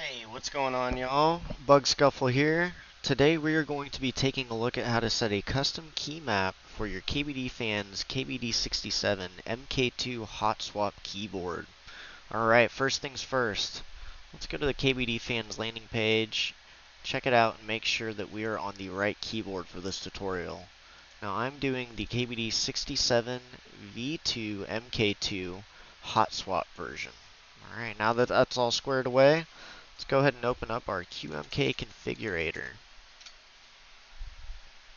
Hey, what's going on, y'all? Bug Scuffle here. Today we are going to be taking a look at how to set a custom key map for your KBDfans KBD67 MK2 hotswap keyboard. Alright, first things first. Let's go to the KBDfans landing page, check it out, and make sure that we are on the right keyboard for this tutorial. Now I'm doing the KBD67v2 MK2 hotswap version. Alright, now that that's all squared away, let's go ahead and open up our QMK configurator.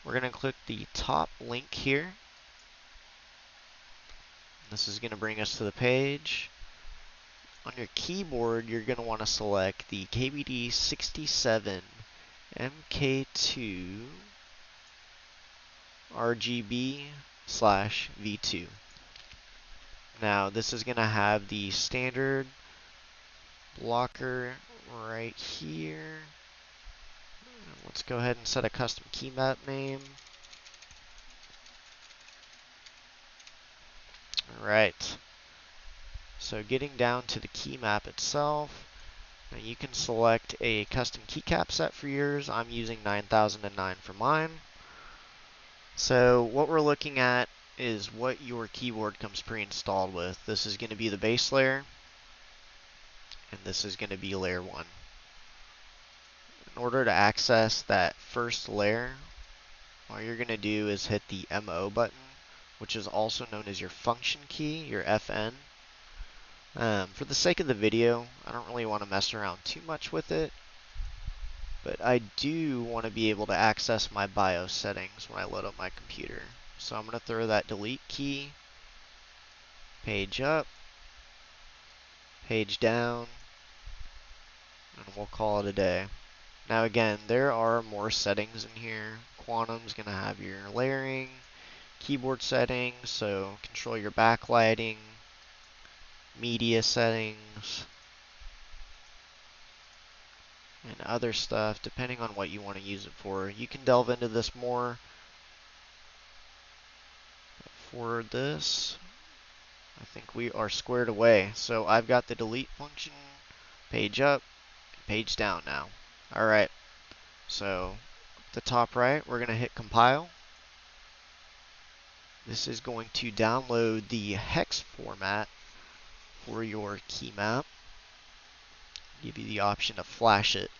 We're going to click the top link here. This is going to bring us to the page. On your keyboard, you're going to want to select the KBD67 MK2 RGB/V2. Now, this is going to have the standard blocker right here. Let's go ahead and set a custom key map name. Alright, so getting down to the key map itself, now you can select a custom keycap set for yours. I'm using 9009 for mine. So what we're looking at is what your keyboard comes pre-installed with. This is going to be the base layer, and this is going to be layer 1. In order to access that first layer, all you're going to do is hit the MO button, which is also known as your function key, your FN. For the sake of the video, I don't really want to mess around too much with it, but I do want to be able to access my BIOS settings when I load up my computer. So I'm going to throw that delete key, page up, page down, and we'll call it a day. Now again, there are more settings in here. Quantum's going to have your layering, keyboard settings, so control your backlighting, media settings, and other stuff depending on what you want to use it for. You can delve into this more. For this, I think we are squared away. So I've got the delete function, page up, page down now. Alright, so at the top right, we're going to hit compile. This is going to download the hex format for your key map. Give you the option to flash it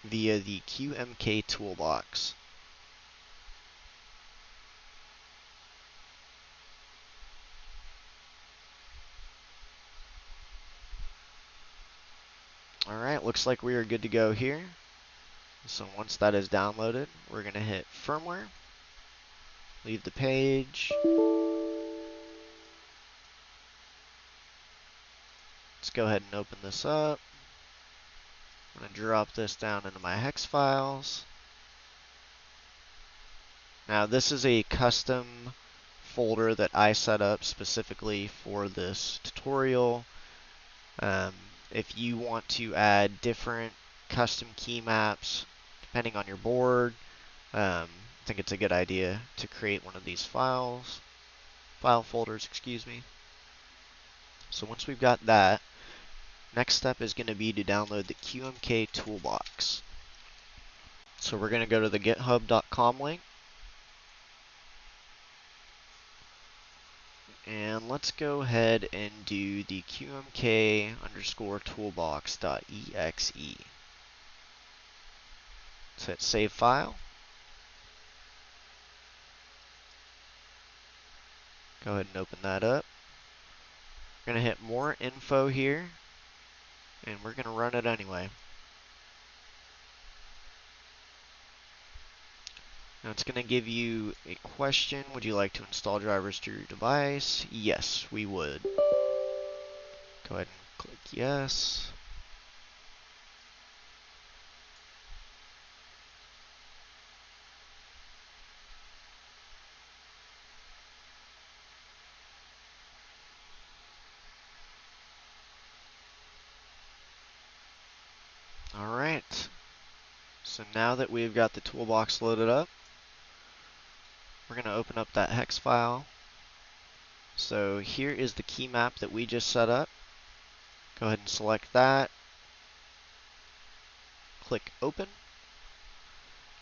via the QMK toolbox. Alright, looks like we are good to go here. So once that is downloaded, we're going to hit firmware, leave the page. Let's go ahead and open this up. I'm going to drop this down into my hex files. Now this is a custom folder that I set up specifically for this tutorial. If you want to add different custom key maps depending on your board, I think it's a good idea to create one of these file folders, excuse me. So once we've got that, next step is going to be to download the QMK toolbox. So we're going to go to the github.com link. And let's go ahead and do the qmk_toolbox.exe. Let's hit save file. Go ahead and open that up. We're going to hit more info here, and we're going to run it anyway. Now it's going to give you a question. Would you like to install drivers to your device? Yes, we would. Go ahead and click yes. Alright, so now that we've got the toolbox loaded up, we're going to open up that hex file. So here is the key map that we just set up. Go ahead and select that. click open.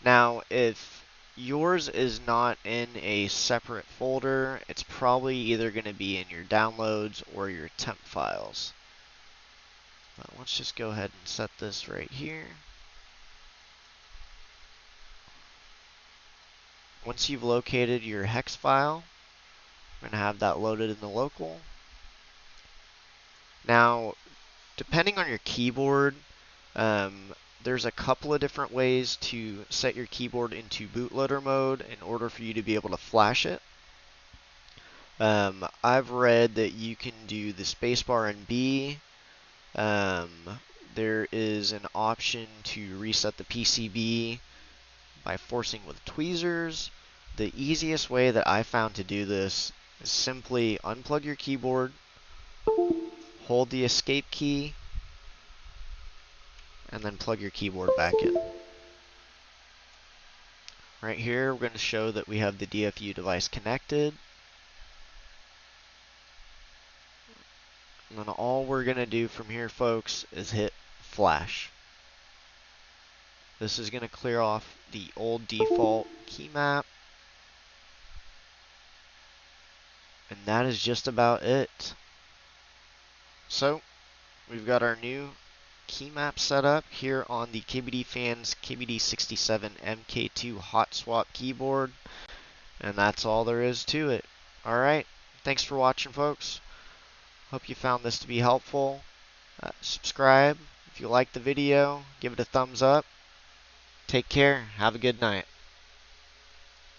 Now, if yours is not in a separate folder, it's probably either going to be in your downloads or your temp files. But let's just go ahead and set this right here. Once you've located your hex file, we're going to have that loaded in the local. Now, depending on your keyboard, there's a couple of different ways to set your keyboard into bootloader mode in order for you to be able to flash it. I've read that you can do the spacebar and B. There is an option to reset the PCB by forcing with tweezers. The easiest way that I found to do this is simply unplug your keyboard, hold the escape key, and then plug your keyboard back in. Right here, we're going to show that we have the DFU device connected. And then all we're going to do from here, folks, is hit flash. This is going to clear off the old default key map. And that is just about it. So, we've got our new key map set up here on the KBDfans KBD67v2 hotswap keyboard. And that's all there is to it. Alright, thanks for watching, folks. Hope you found this to be helpful. Subscribe if you liked the video. Give it a thumbs up. Take care. Have a good night.